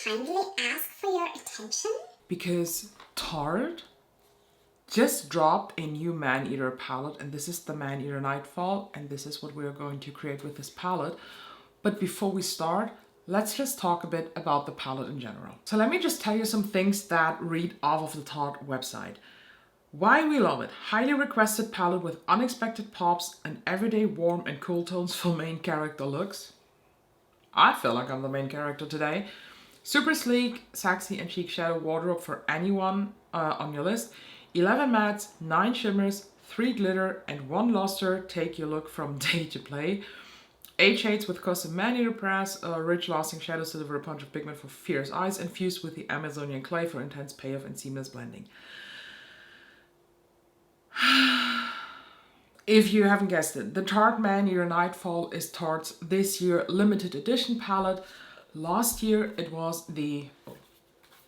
kindly ask for your attention? Because Tarte just dropped a new Maneater palette, and this is the Maneater Nightfall, and this is what we're going to create with this palette. But before we start, let's just talk a bit about the palette in general. So let me just tell you some things that read off of the Tarte website. Why we love it. Highly requested palette with unexpected pops and everyday warm and cool tones for main character looks. I feel like I'm the main character today. Super sleek, sexy and chic shadow wardrobe for anyone on your list. 11 mattes, 9 shimmers, 3 glitter and 1 luster take your look from day to play. 8 shades with custom Maneater press, rich lasting shadows deliver a punch of pigment for fierce eyes, infused with the Amazonian clay for intense payoff and seamless blending. If you haven't guessed it, the Tarte Maneater Nightfall is Tarte's this year limited edition palette. Last year it was the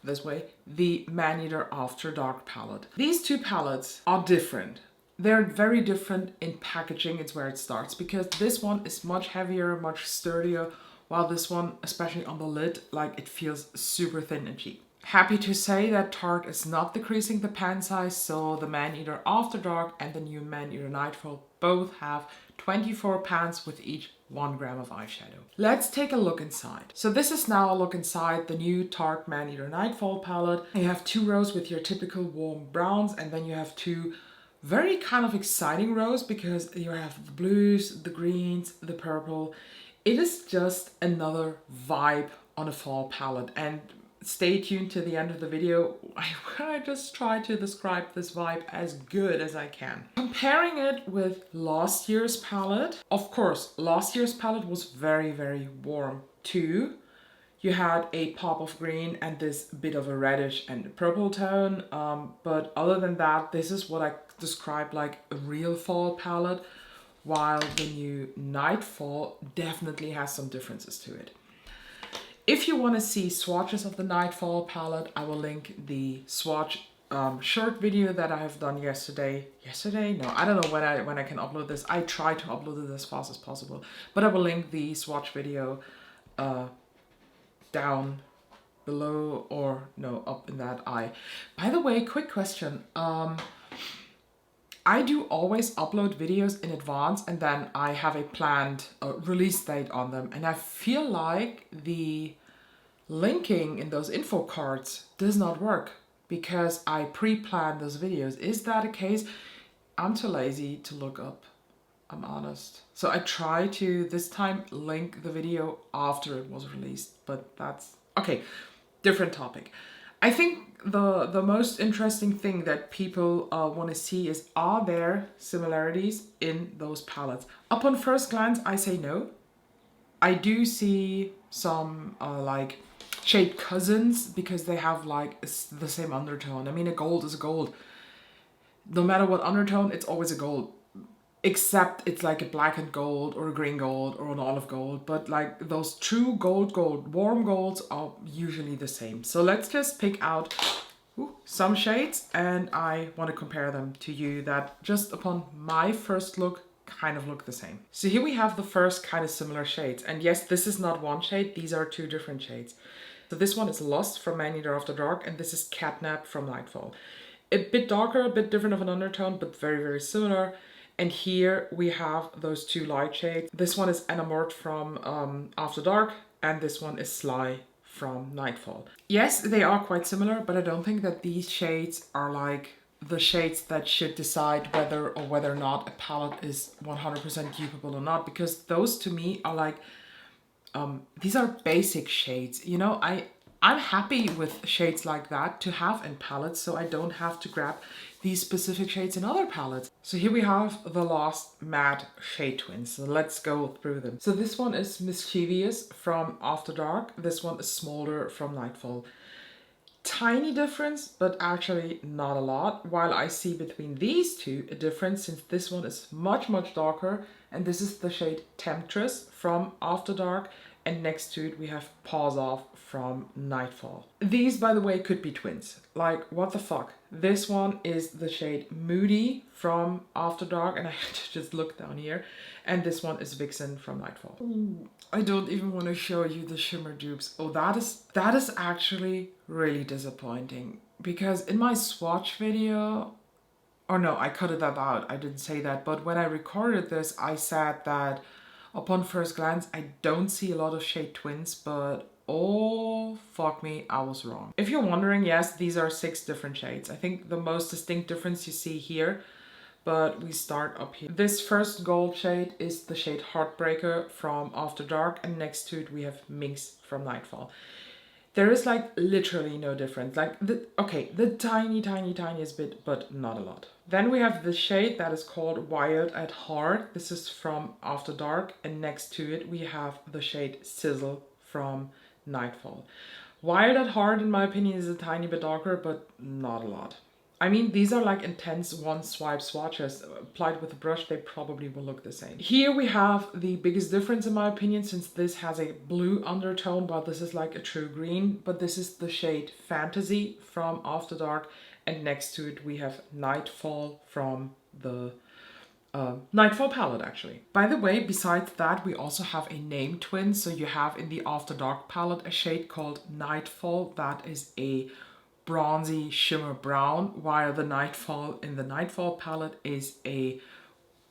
Maneater After Dark palette. These two palettes are different. They're very different in packaging. It's where it starts, because this one is much heavier, much sturdier, while this one, especially on the lid, like it feels super thin and cheap. Happy to say that Tarte is not decreasing the pan size, so the Maneater After Dark and the new Maneater Nightfall both have 24 pans with each 1 gram of eyeshadow. Let's take a look inside. So this is now a look inside the new Tarte Maneater Nightfall palette. You have 2 rows with your typical warm browns, and then you have 2 very kind of exciting rows because you have the blues, the greens, the purple. It is just another vibe on a fall palette, and stay tuned to the end of the video. I just try to describe this vibe as good as I can. Comparing it with last year's palette, of course, last year's palette was very, very warm too. You had a pop of green and this bit of a reddish and purple tone, but other than that, this is what I describe like a real fall palette, while the new Nightfall definitely has some differences to it. If you want to see swatches of the Nightfall palette, I will link the swatch short video that I have done yesterday. No, I don't know when I can upload this. I try to upload it as fast as possible, but I will link the swatch video down below, or no, up in that eye. By the way, quick question. I do always upload videos in advance, and then I have a planned release date on them. And I feel like the linking in those info cards does not work because I pre-plan those videos. Is that a case? I'm too lazy to look up, I'm honest. So I try to this time link the video after it was released, but that's okay, different topic. I think the most interesting thing that people want to see is, are there similarities in those palettes? Upon first glance, I say no. I do see some like shade cousins because they have like the same undertone. I mean, a gold is a gold. No matter what undertone, it's always a gold. Except it's like a black and gold or a green gold or an olive gold. But like those true gold, warm golds are usually the same. So let's just pick out some shades, and I want to compare them to you that just upon my first look kind of look the same. So here we have the first kind of similar shades. And yes, this is not one shade. These are 2 different shades. So this one is Lost from Maneater After Dark, and this is Catnap from Nightfall. A bit darker, a bit different of an undertone, but very, very similar. And here we have those 2 light shades. This one is Enamoured from After Dark, and this one is Sly from Nightfall. Yes, they are quite similar, but I don't think that these shades are like the shades that should decide whether or not a palette is 100% dupable or not, because those to me are like, these are basic shades. You know, I'm happy with shades like that to have in palettes, so I don't have to grab these specific shades in other palettes. So here we have the last matte shade twins. So let's go through them. So this one is Mischievous from After Dark. This one is Smolder from Nightfall. Tiny difference, but actually not a lot. While I see between these 2 a difference, since this one is much, much darker, and this is the shade Temptress from After Dark, and next to it we have Paws Off from Nightfall. These, by the way, could be twins. Like, what the fuck? This one is the shade Moody from After Dark, and I had to just look down here. And this one is Vixen from Nightfall. Ooh, I don't even want to show you the shimmer dupes. Oh, that is actually really disappointing. Because in my swatch video, or no, I cut that out. I didn't say that. But when I recorded this, I said that upon first glance, I don't see a lot of shade twins, but oh, fuck me, I was wrong. If you're wondering, yes, these are 6 different shades. I think the most distinct difference you see here, but we start up here. This first gold shade is the shade Heartbreaker from After Dark, and next to it we have Minx from Nightfall. There is like literally no difference. Like, the tiniest bit, but not a lot. Then we have the shade that is called Wild at Heart. This is from After Dark, and next to it we have the shade Sizzle from Nightfall. Wild at Heart, in my opinion, is a tiny bit darker, but not a lot. I mean, these are like intense one swipe swatches. Applied with a brush, they probably will look the same. Here we have the biggest difference in my opinion, since this has a blue undertone, while this is like a true green. But this is the shade Fantasy from After Dark, and next to it we have Nightfall from the Nightfall palette, actually. By the way, besides that, we also have a name twin. So you have in the After Dark palette a shade called Nightfall that is a bronzy shimmer brown, while the Nightfall in the Nightfall palette is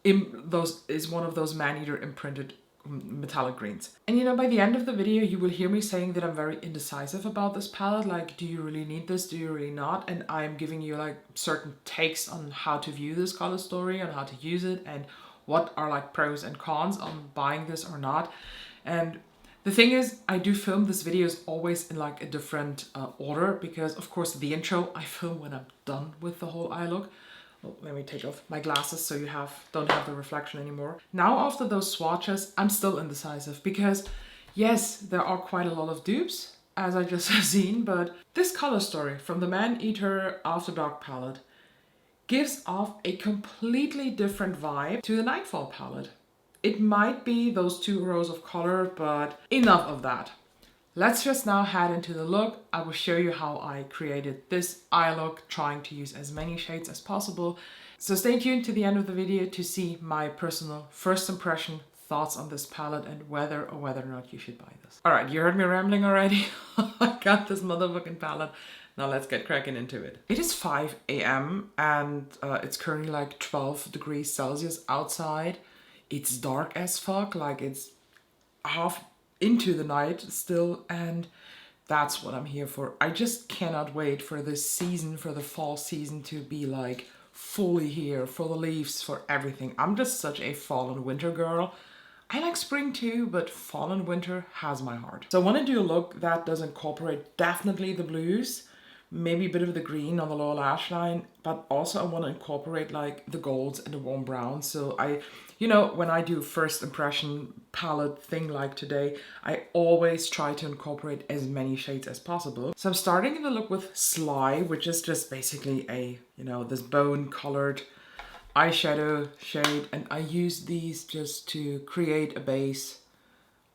one of those Maneater imprinted metallic greens. And you know, by the end of the video you will hear me saying that I'm very indecisive about this palette. Like, do you really need this? Do you really not? And I'm giving you like certain takes on how to view this color story and how to use it, and what are like pros and cons on buying this or not. And the thing is, I do film this videos always in like a different order, because of course the intro I film when I'm done with the whole eye look. Well, let me take off my glasses so you don't have the reflection anymore. Now after those swatches, I'm still indecisive, because yes, there are quite a lot of dupes, as I just have seen, but this color story from the Maneater After Dark palette gives off a completely different vibe to the Nightfall palette. It might be those 2 rows of color, but enough of that. Let's just now head into the look. I will show you how I created this eye look, trying to use as many shades as possible. So stay tuned to the end of the video to see my personal first impression thoughts on this palette, and whether or not you should buy this. Alright, you heard me rambling already. I got this motherfucking palette. Now let's get cracking into it. It is 5 a.m. and it's currently like 12 degrees Celsius outside. It's dark as fuck, like it's half into the night still, and that's what I'm here for. I just cannot wait for this season, for the fall season to be like fully here, for the leaves, for everything. I'm just such a fall and winter girl. I like spring too, but fall and winter has my heart. So I want to do a look that does incorporate definitely the blues, maybe a bit of the green on the lower lash line, but also I want to incorporate like the golds and the warm browns. So you know, when I do first impression palette thing like today, I always try to incorporate as many shades as possible. So I'm starting the look with Sly, which is just basically a, you know, this bone colored eyeshadow shade. And I use these just to create a base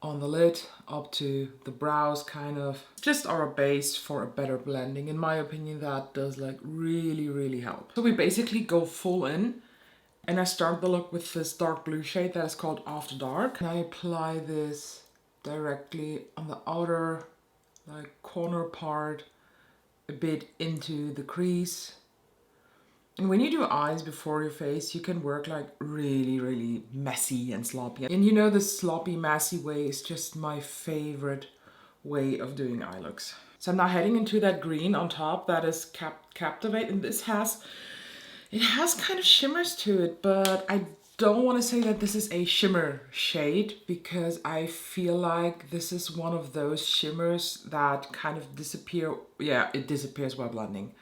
on the lid up to the brows, kind of just our base for a better blending. In my opinion, that does like really help. So we basically go full in, and I start the look with this dark blue shade that is called After Dark. And I apply this directly on the outer like corner part, a bit into the crease. And when you do eyes before your face, you can work like really messy and sloppy. And you know, the sloppy, messy way is just my favorite way of doing eye looks. So I'm now heading into that green on top that is Captivate, and it has kind of shimmers to it, but I don't want to say that this is a shimmer shade, because I feel like this is one of those shimmers that kind of disappear. Yeah, it disappears while blending.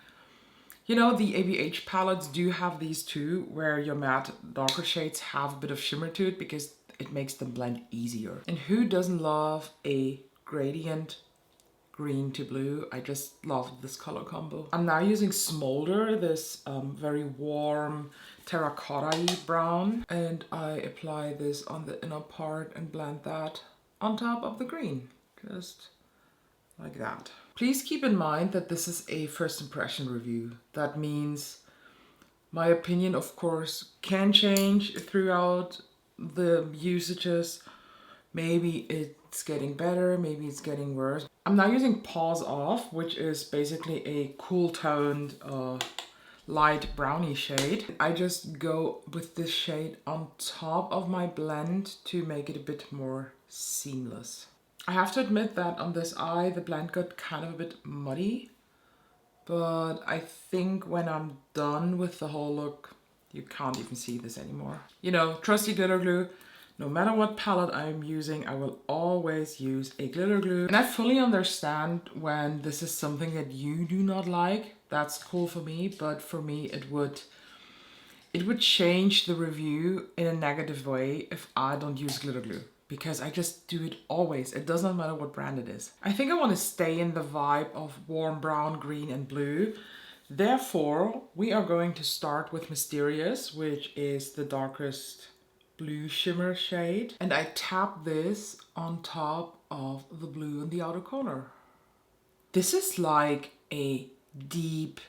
You know, the ABH palettes do have these too, where your matte darker shades have a bit of shimmer to it, because it makes them blend easier. And who doesn't love a gradient green to blue? I just love this color combo. I'm now using Smolder, this very warm terracotta-y brown, and I apply this on the inner part and blend that on top of the green. Just like that. Please keep in mind that this is a first impression review. That means my opinion, of course, can change throughout the usages. Maybe it's getting better, maybe it's getting worse. I'm now using Paws Off, which is basically a cool toned light brownie shade. I just go with this shade on top of my blend to make it a bit more seamless. I have to admit that on this eye, the blend got kind of a bit muddy, but I think when I'm done with the whole look, you can't even see this anymore. You know, trusty glitter glue. No matter what palette I'm using, I will always use a glitter glue. And I fully understand when this is something that you do not like. That's cool for me, but for me it would change the review in a negative way if I don't use glitter glue. Because I just do it always. It doesn't matter what brand it is. I think I want to stay in the vibe of warm brown, green and blue. Therefore, we are going to start with Mischievous, which is the darkest blue shimmer shade. And I tap this on top of the blue in the outer corner. This is like a deep,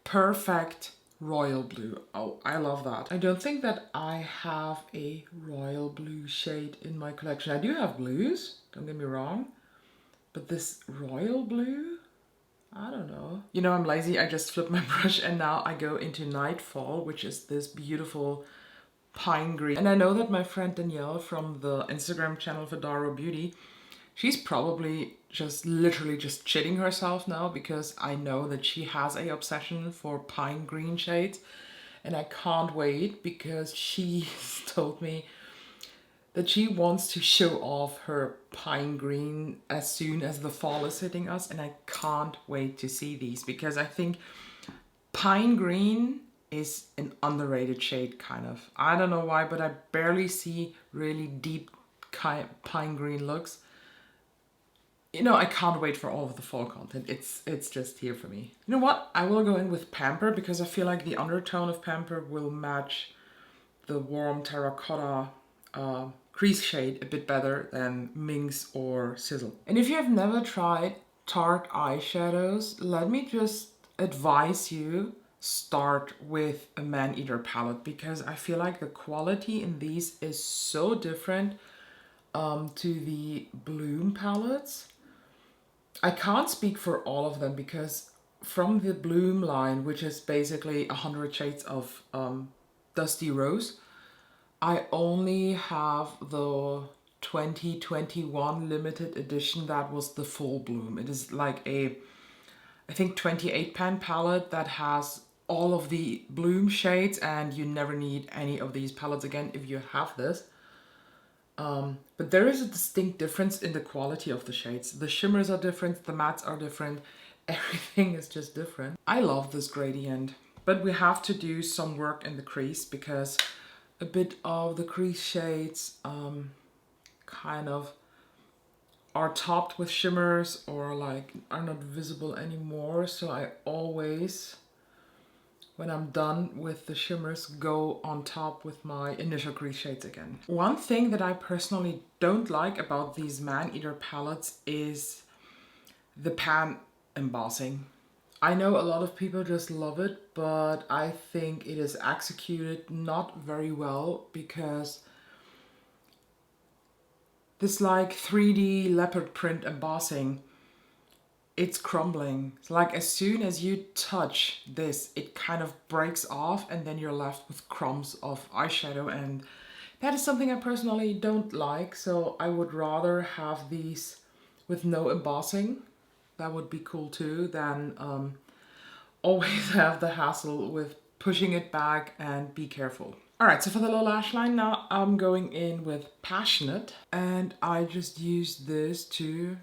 perfect royal blue. Oh, I love that. I don't think that I have a royal blue shade in my collection. I do have blues, don't get me wrong. But this royal blue, I don't know. You know, I'm lazy. I just flip my brush and now I go into Nightfall, which is this beautiful pine green. And I know that my friend Danielle from the Instagram channel for Daro Beauty, she's probably just literally just shitting herself now because I know that she has a obsession for pine green shades and I can't wait because she told me that she wants to show off her pine green as soon as the fall is hitting us, and I can't wait to see these because I think pine green is an underrated shade kind of. I don't know why, but I barely see really deep pine green looks. You know, I can't wait for all of the fall content. It's just here for me. You know what? I will go in with Pamper because I feel like the undertone of Pamper will match the warm terracotta crease shade a bit better than Minx or Sizzle. And if you have never tried Tarte eyeshadows, let me just advise you start with a Maneater palette because I feel like the quality in these is so different to the Bloom palettes. I can't speak for all of them because from the Bloom line, which is basically 100 shades of Dusty Rose, I only have the 2021 limited edition that was the full Bloom. It is like a, I think 28 pan palette that has all of the Bloom shades and you never need any of these palettes again if you have this. But there is a distinct difference in the quality of the shades. The shimmers are different, the mattes are different, everything is just different. I love this gradient, but we have to do some work in the crease because a bit of the crease shades kind of are topped with shimmers or like are not visible anymore. So I always, when I'm done with the shimmers, go on top with my initial crease shades again. One thing that I personally don't like about these Maneater palettes is the pan embossing. I know a lot of people just love it, but I think it is executed not very well because this like 3D leopard print embossing, it's crumbling. It's like as soon as you touch this, it kind of breaks off and then you're left with crumbs of eyeshadow, and that is something I personally don't like. So I would rather have these with no embossing. That would be cool too, than always have the hassle with pushing it back and be careful. Alright, so for the lower lash line now I'm going in with Passionate and I just use this to,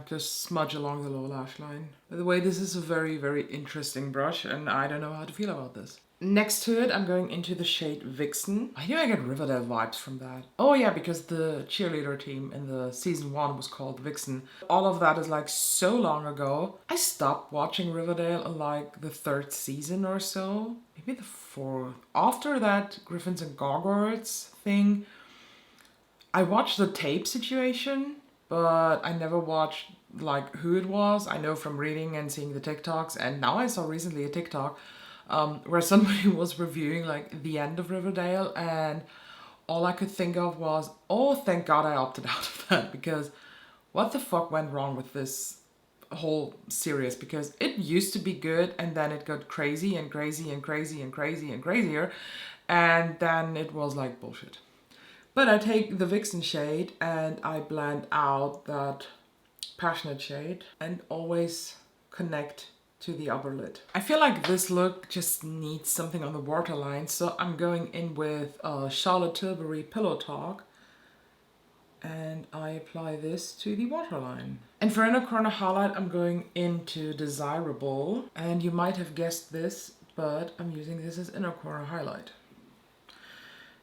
just smudge along the lower lash line. By the way, this is a very, very interesting brush and I don't know how to feel about this. Next to it, I'm going into the shade Vixen. I think I get Riverdale vibes from that. Oh yeah, because the cheerleader team in the season 1 was called Vixen. All of that is like so long ago. I stopped watching Riverdale in like the 3rd season or so. Maybe the 4th. After that Griffins and Gargoyles thing, I watched the tape situation but I never watched like who it was. I know from reading and seeing the TikToks, and now I saw recently a TikTok where somebody was reviewing like the end of Riverdale, and all I could think of was, oh, thank God I opted out of that, because what the fuck went wrong with this whole series? Because it used to be good, and then it got crazy and crazy and crazy and crazy and crazier, and then it was like bullshit. But I take the Vixen shade and I blend out that passionate shade and always connect to the upper lid. I feel like this look just needs something on the waterline, so I'm going in with Charlotte Tilbury Pillow Talk, and I apply this to the waterline. And for inner corner highlight, I'm going into Desirable, and you might have guessed this, but I'm using this as inner corner highlight.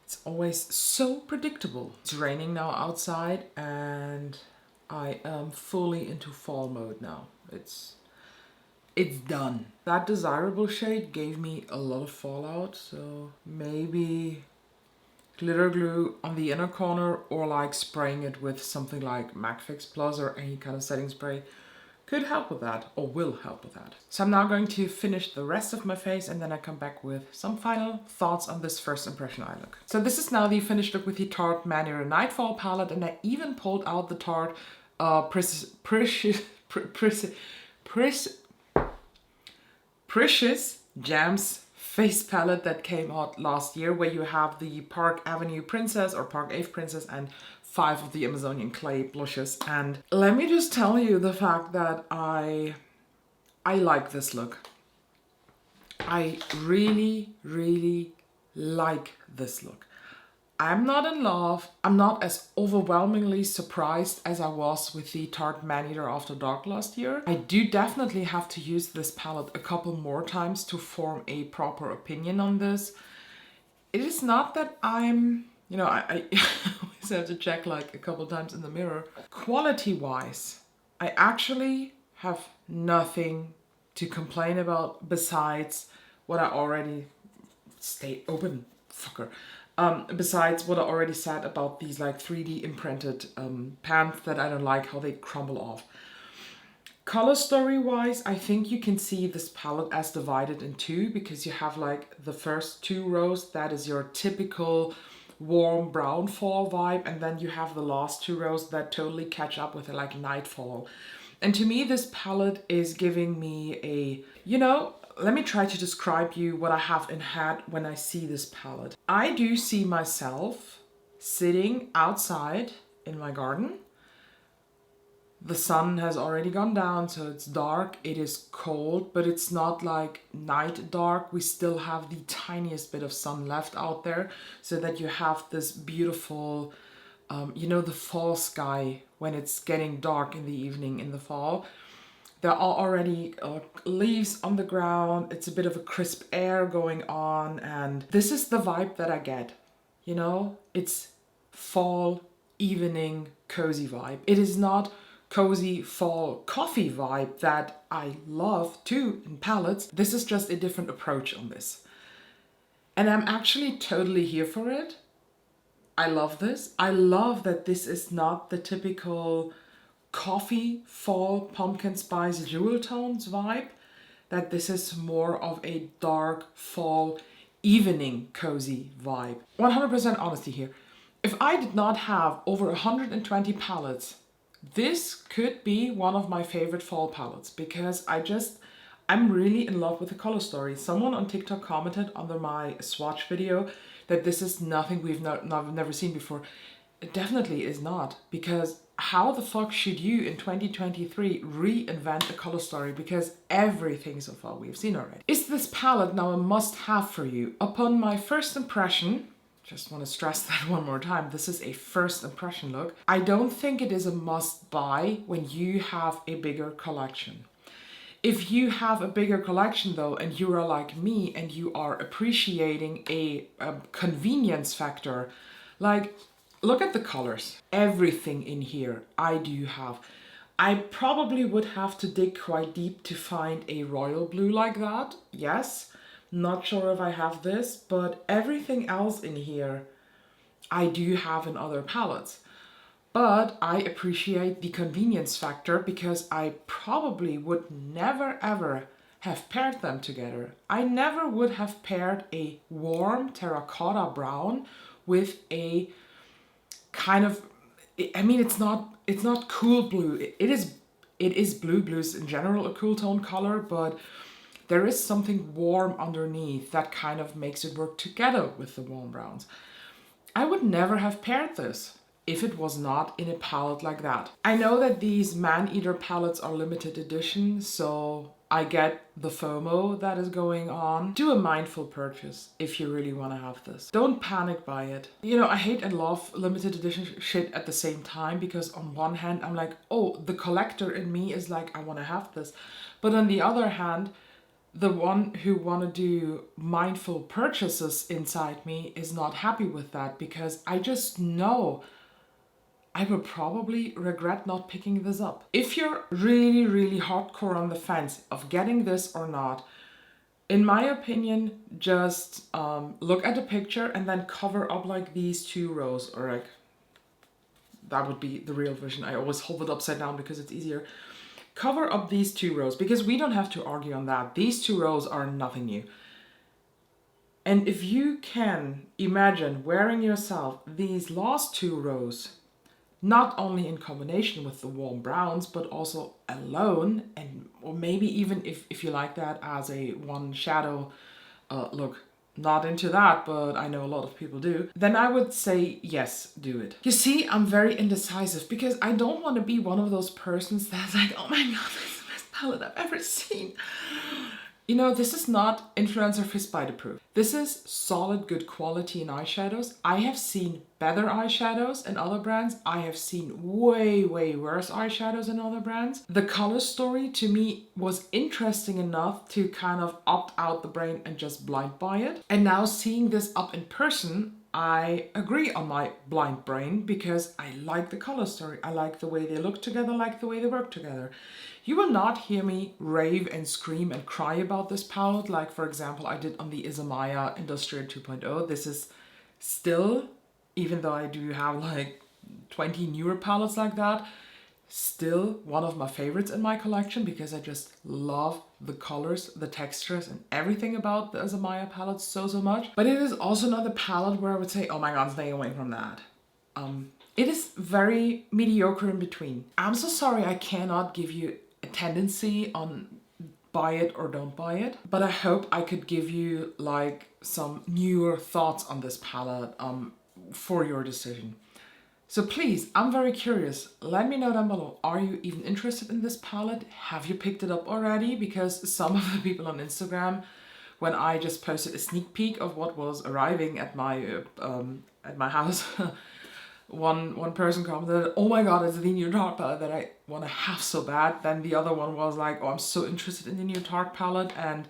It's always so predictable. It's raining now outside, and I am fully into fall mode now. It's done. That Desirable shade gave me a lot of fallout, so maybe glitter glue on the inner corner, or like spraying it with something like MAC Fix Plus or any kind of setting spray could help with that, or will help with that. So I'm now going to finish the rest of my face, and then I come back with some final thoughts on this first impression eye look. So this is now the finished look with the Tarte Maneater Nightfall palette, and I even pulled out the Tarte Precious Gems face palette that came out last year, where you have the Park Avenue Princess or Park Ave Princess and 5 of the Amazonian clay blushes. And let me just tell you the fact that I like this look. I really, really like this look. I'm not in love. I'm not as overwhelmingly surprised as I was with the Tarte Maneater After Dark last year. I do definitely have to use this palette a couple more times to form a proper opinion on this. It is not that I'm, you know, I always have to check like a couple times in the mirror. Quality-wise, I actually have nothing to complain about besides what I already besides what I already said about these like 3D imprinted pants that I don't like how they crumble off. Color story wise, I think you can see this palette as divided in two, because you have like the first 2 rows, that is your typical warm brown fall vibe, and then you have the last 2 rows that totally catch up with like nightfall. And to me, this palette is giving me a, you know, let me try to describe you what I have in head when I see this palette. I do see myself sitting outside in my garden. The sun has already gone down, so it's dark. It is cold, but it's not like night dark. We still have the tiniest bit of sun left out there, so that you have this beautiful, you know, the fall sky when it's getting dark in the evening in the fall. There are already leaves on the ground. It's a bit of a crisp air going on, and this is the vibe that I get. You know, it's fall evening cozy vibe. It is not cozy fall coffee vibe that I love too in palettes. This is just a different approach on this. And I'm actually totally here for it. I love this. I love that this is not the typical coffee fall pumpkin spice jewel tones vibe, that this is more of a dark fall evening cozy vibe. 100% honesty here. If I did not have over 120 palettes, this could be one of my favorite fall palettes, because I'm really in love with the color story. Someone on TikTok commented under my swatch video that this is nothing we've never seen before. It definitely is not, because how the fuck should you in 2023 reinvent the color story, because everything so far we've seen already. Is this palette now a must-have for you? Upon my first impression, just want to stress that one more time, this is a first impression look. I don't think it is a must-buy when you have a bigger collection. If you have a bigger collection though, and you are like me and you are appreciating a convenience factor, like, look at the colors. Everything in here I do have. I probably would have to dig quite deep to find a royal blue like that. Yes, not sure if I have this, but everything else in here I do have in other palettes. But I appreciate the convenience factor because I probably would never ever have paired them together. I never would have paired a warm terracotta brown with a kind of, I mean, it's not cool blue. It is blue. Blue's in general a cool tone color, but there is something warm underneath that kind of makes it work together with the warm browns. I would never have paired this if it was not in a palette like that. I know that these Maneater palettes are limited edition, so I get the FOMO that is going on. Do a mindful purchase if you really want to have this. Don't panic by it. You know, I hate and love limited edition shit at the same time, because on one hand I'm like, oh, the collector in me is like, I want to have this. But on the other hand, the one who want to do mindful purchases inside me is not happy with that, because I just know I will probably regret not picking this up. If you're really, really hardcore on the fence of getting this or not, in my opinion, just look at the picture and then cover up like these 2 rows, or like, that would be the real version. I always hold it upside down because it's easier. Cover up these 2 rows, because we don't have to argue on that. These 2 rows are nothing new. And if you can imagine wearing yourself these last 2 rows, not only in combination with the warm browns, but also alone, and or maybe even if you like that as a one shadow look. Not into that, but I know a lot of people do. Then I would say yes, do it. You see, I'm very indecisive because I don't want to be one of those persons that's like, oh my god, this is the best palette I've ever seen. You know, this is not influencer fist bite approved. This is solid, good quality in eyeshadows. I have seen better eyeshadows in other brands. I have seen way, way worse eyeshadows in other brands. The color story to me was interesting enough to kind of opt out the brain and just blind buy it. And now seeing this up in person, I agree on my blind brain because I like the color story. I like the way they look together, I like the way they work together. You will not hear me rave and scream and cry about this palette like, for example, I did on the Izumaya Industrial 2.0. This is still, even though I do have like 20 newer palettes like that, still one of my favorites in my collection because I just love the colors, the textures, and everything about the Izumaya palette so much. But it is also not a palette where I would say, oh my god, stay away from that. It is very mediocre in between. I'm so sorry I cannot give you a tendency on buy it or don't buy it, but I hope I could give you like some newer thoughts on this palette for your decision. So please, I'm very curious. Let me know down below. Are you even interested in this palette? Have you picked it up already? Because some of the people on Instagram, when I just posted a sneak peek of what was arriving at my house, one person commented, oh my god, it's the new Tarte palette that I want to have so bad. Then the other one was like, oh, I'm so interested in the new Tarte palette. And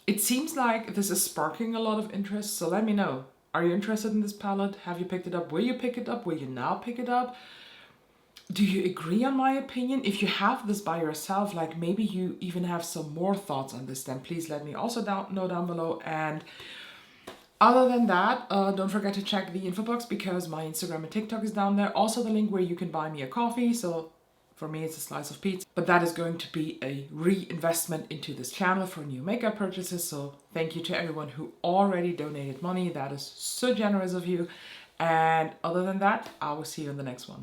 it seems like this is sparking a lot of interest. So let me know. Are you interested in this palette? Have you picked it up? Will you pick it up? Will you now pick it up? Do you agree on my opinion? If you have this by yourself, like maybe you even have some more thoughts on this, then please let me also know down below. And other than that, don't forget to check the info box because my Instagram and TikTok is down there. Also the link where you can buy me a coffee. So for me, it's a slice of pizza. But that is going to be a reinvestment into this channel for new makeup purchases. So thank you to everyone who already donated money. That is so generous of you. And other than that, I will see you in the next one.